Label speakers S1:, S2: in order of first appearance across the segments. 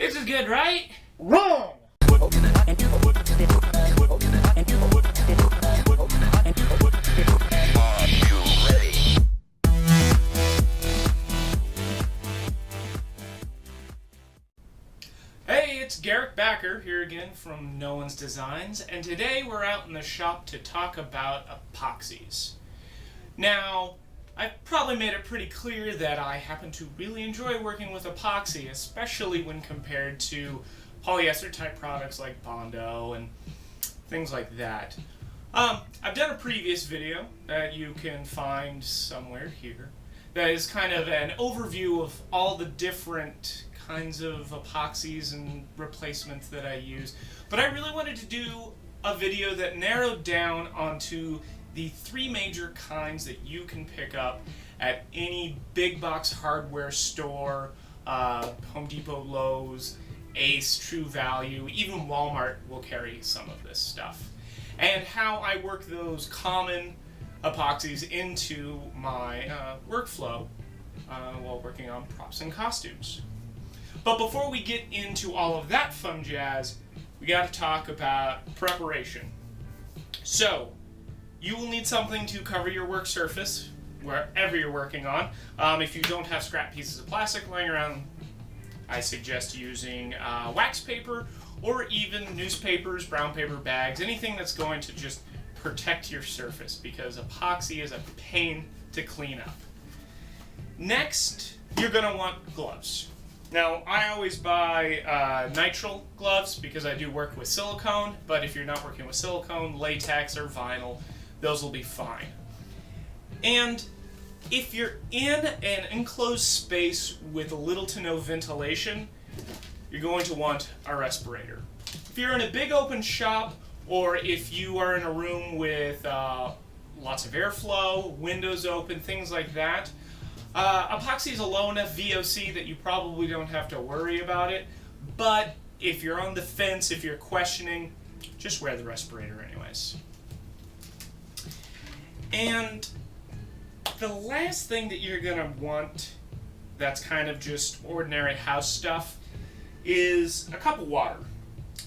S1: This is good, right?
S2: Wrong!
S1: Hey, it's Garrick Backer here again from No One's Designs, and today we're out in the shop to talk about epoxies. Now, I've probably made it pretty clear that I happen to really enjoy working with epoxy, especially when compared to polyester type products like Bondo and things like that. I've done a previous video that you can find somewhere here that is kind of an overview of all the different kinds of epoxies and replacements that I use, but I really wanted to do a video that narrowed down onto the three major kinds that you can pick up at any big box hardware store, Home Depot, Lowe's, Ace, True Value, even Walmart will carry some of this stuff, and how I work those common epoxies into my workflow while working on props and costumes. But before we get into all of that fun jazz, we got to talk about preparation. So, you will need something to cover your work surface, wherever you're working on. If you don't have scrap pieces of plastic lying around, I suggest using wax paper or even newspapers, brown paper bags, anything that's going to just protect your surface, because epoxy is a pain to clean up. Next, you're going to want gloves. Now, I always buy nitrile gloves because I do work with silicone, but if you're not working with silicone, latex or vinyl, those will be fine. And if you're in an enclosed space with little to no ventilation, you're going to want a respirator. If you're in a big open shop, or if you are in a room with lots of airflow, windows open, things like that, epoxy is a low enough VOC that you probably don't have to worry about it, but if you're on the fence, if you're questioning, just wear the respirator anyways. And the last thing that you're going to want that's kind of just ordinary house stuff is a cup of water.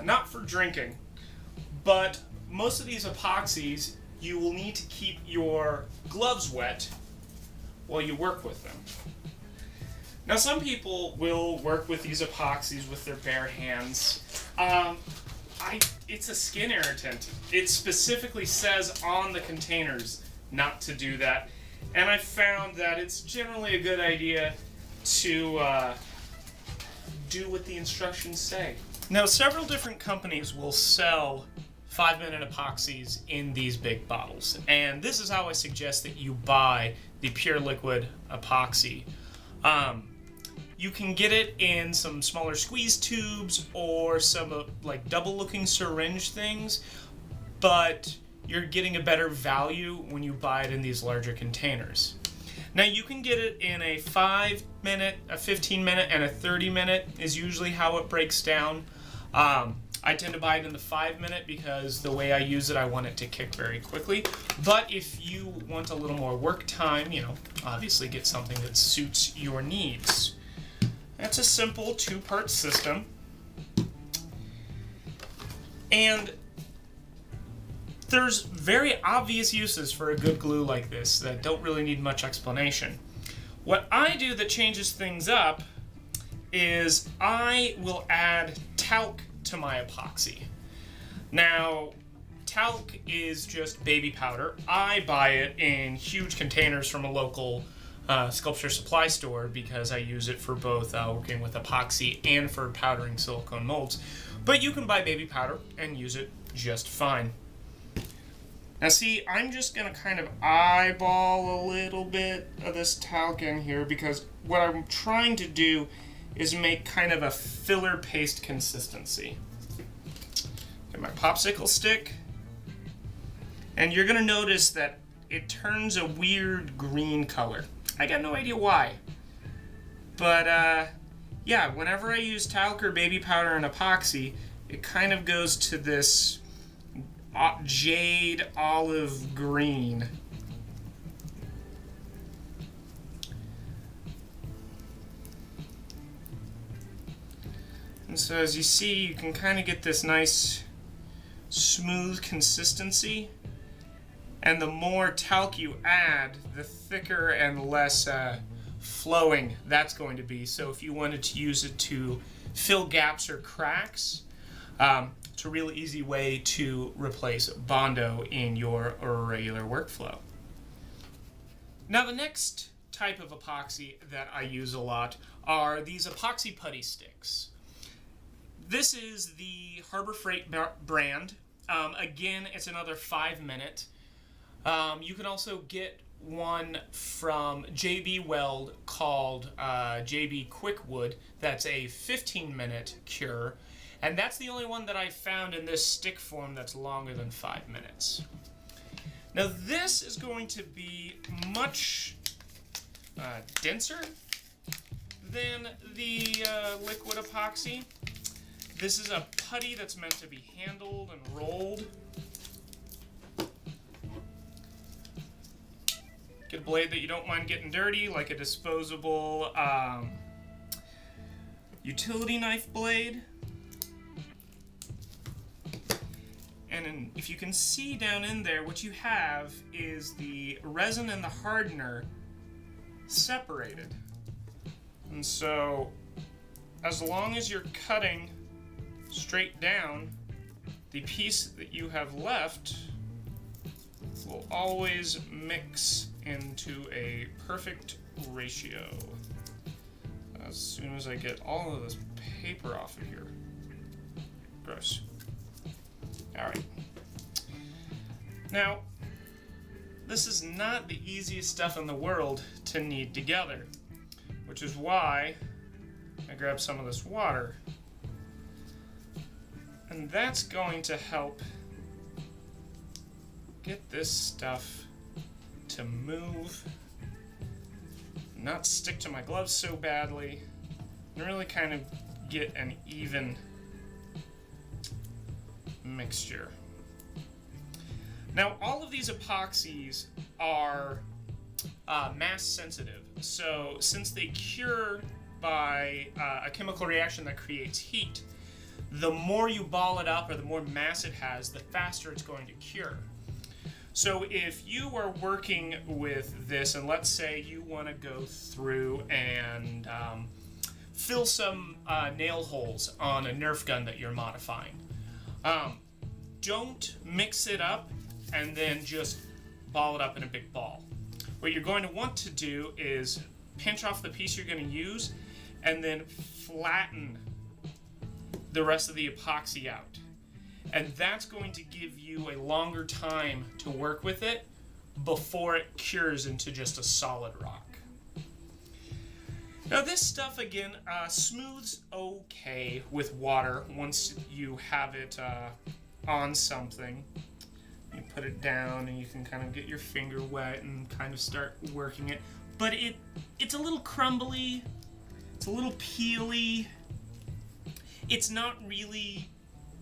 S1: Not for drinking, but most of these epoxies, you will need to keep your gloves wet while you work with them. Now, some people will work with these epoxies with their bare hands. It's a skin irritant. It specifically says on the containers not to do that, and I found that it's generally a good idea to do what the instructions say. Now, several different companies will sell 5-minute epoxies in these big bottles, and this is how I suggest that you buy the pure liquid epoxy. You can get it in some smaller squeeze tubes or some like double looking syringe things, but you're getting a better value when you buy it in these larger containers. Now, you can get it in a 5-minute, a 15-minute, and a 30-minute is usually how it breaks down. I tend to buy it in the 5-minute because the way I use it, I want it to kick very quickly. But if you want a little more work time, obviously get something that suits your needs. That's a simple 2-part system. And there's very obvious uses for a good glue like this that don't really need much explanation. What I do that changes things up is I will add talc to my epoxy. Now, talc is just baby powder. I buy it in huge containers from a local sculpture supply store because I use it for both working with epoxy and for powdering silicone molds. But you can buy baby powder and use it just fine. Now see, I'm just going to kind of eyeball a little bit of this talc in here because what I'm trying to do is make kind of a filler paste consistency. Get my popsicle stick, and you're going to notice that it turns a weird green color. I got no idea why. But yeah, whenever I use talc or baby powder and epoxy, it kind of goes to this jade olive green. And so as you see, you can kind of get this nice smooth consistency. And the more talc you add, the thicker and less flowing that's going to be. So if you wanted to use it to fill gaps or cracks, it's a really easy way to replace Bondo in your regular workflow. Now the next type of epoxy that I use a lot are these epoxy putty sticks. This is the Harbor Freight brand. Again, it's another 5-minute. You can also get one from JB Weld called JB Quickwood. That's a 15-minute cure. And that's the only one that I found in this stick form that's longer than 5 minutes. Now this is going to be much denser than the liquid epoxy. This is a putty that's meant to be handled and rolled. Get a blade that you don't mind getting dirty, like a disposable utility knife blade. And if you can see down in there, what you have is the resin and the hardener separated. And so, as long as you're cutting straight down, the piece that you have left will always mix into a perfect ratio. As soon as I get all of this paper off of here. Gross. Alright. Now, this is not the easiest stuff in the world to knead together, which is why I grabbed some of this water. And that's going to help get this stuff to move, not stick to my gloves so badly, and really kind of get an even mixture. Now, all of these epoxies are mass sensitive, so since they cure by a chemical reaction that creates heat, the more you ball it up or the more mass it has, the faster it's going to cure. So if you are working with this, and let's say you want to go through and fill some nail holes on a Nerf gun that you're modifying, don't mix it up and then just ball it up in a big ball. What you're going to want to do is pinch off the piece you're going to use and then flatten the rest of the epoxy out. And that's going to give you a longer time to work with it before it cures into just a solid rock. Now this stuff, again, smooths okay with water once you have it on something. You put it down and you can kind of get your finger wet and kind of start working it. But it's a little crumbly, it's a little peely. It's not really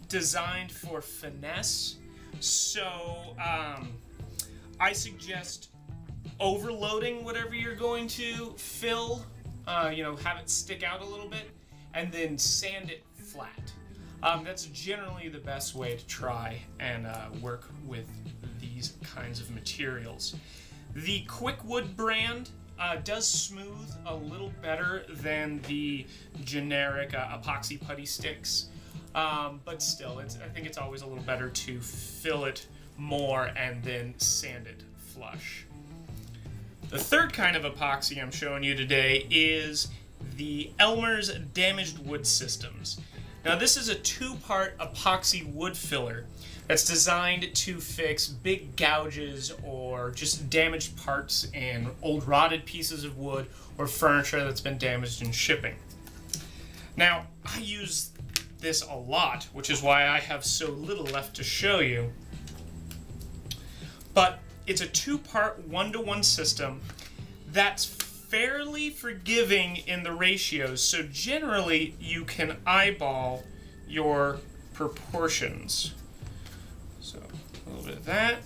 S1: designed for finesse, so I suggest overloading whatever you're going to fill, have it stick out a little bit, and then sand it flat. That's generally the best way to try and work with these kinds of materials. The Quickwood brand does smooth a little better than the generic epoxy putty sticks, but still, I think it's always a little better to fill it more and then sand it flush. The third kind of epoxy I'm showing you today is the Elmer's Damaged Wood Systems. Now this is a 2-part epoxy wood filler that's designed to fix big gouges or just damaged parts in old rotted pieces of wood or furniture that's been damaged in shipping. Now, I use this a lot, which is why I have so little left to show you. But it's a 2-part 1-to-1 system that's fairly forgiving in the ratios, so generally you can eyeball your proportions. So, a little bit of that.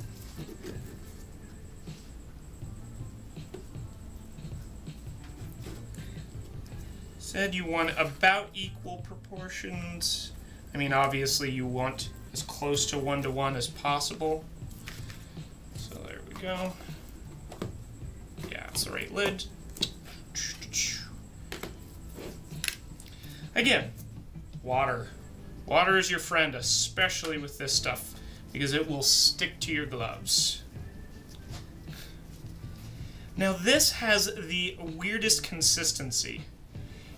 S1: said you want about equal proportions. I mean, obviously you want as close to 1-to-1 as possible. So there we go. Yeah, it's the right lid. Again, water. Water is your friend, especially with this stuff, because it will stick to your gloves. Now this has the weirdest consistency.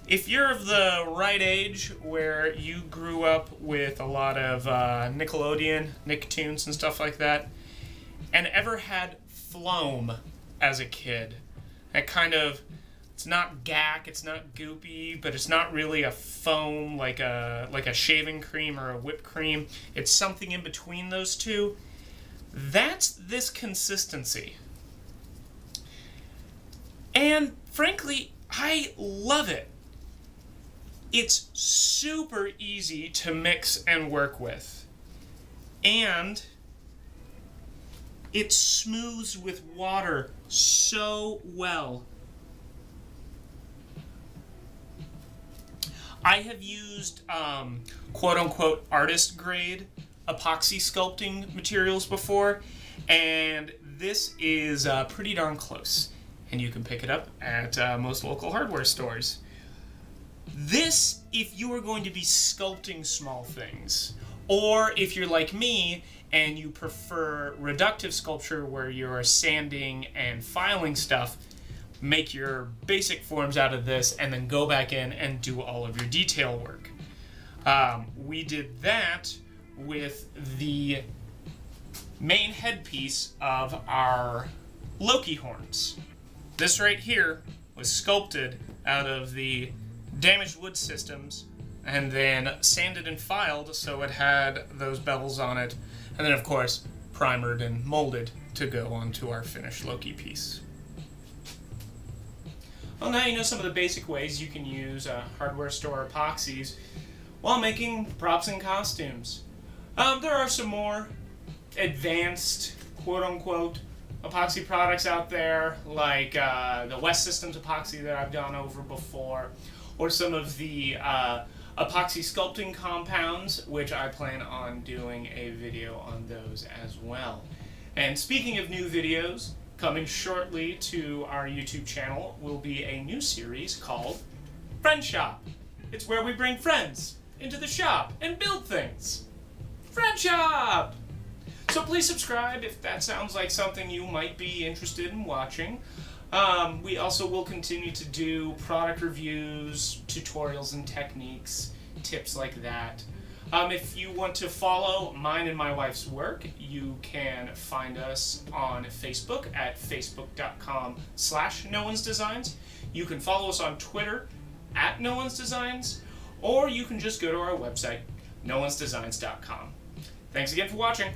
S1: If you're of the right age where you grew up with a lot of Nickelodeon, Nicktoons and stuff like that, and ever had Floam as a kid, that kind of, it's not gack, it's not goopy, but it's not really a foam like a shaving cream or a whipped cream. It's something in between those two. That's this consistency. And frankly, I love it. It's super easy to mix and work with. And it smooths with water so well. I have used quote-unquote artist grade epoxy sculpting materials before, and this is pretty darn close. And you can pick it up at most local hardware stores. This, if you are going to be sculpting small things, or if you're like me and you prefer reductive sculpture where you're sanding and filing stuff, make your basic forms out of this and then go back in and do all of your detail work. We did that with the main headpiece of our Loki horns. This right here was sculpted out of the damaged wood systems and then sanded and filed so it had those bevels on it, and then of course primered and molded to go onto our finished Loki piece. Well, now you know some of the basic ways you can use hardware store epoxies while making props and costumes. There are some more advanced, quote-unquote, epoxy products out there, like the West Systems epoxy that I've gone over before, or some of the epoxy sculpting compounds, which I plan on doing a video on those as well. And speaking of new videos, coming shortly to our YouTube channel will be a new series called Friend Shop. It's where we bring friends into the shop and build things. Friend Shop! So please subscribe if that sounds like something you might be interested in watching. We also will continue to do product reviews, tutorials and techniques, tips like that. If you want to follow mine and my wife's work, you can find us on Facebook at facebook.com/NoOne'sDesigns. You can follow us on Twitter at NoOne'sDesigns, or you can just go to our website, NoOne'sDesigns.com. Thanks again for watching.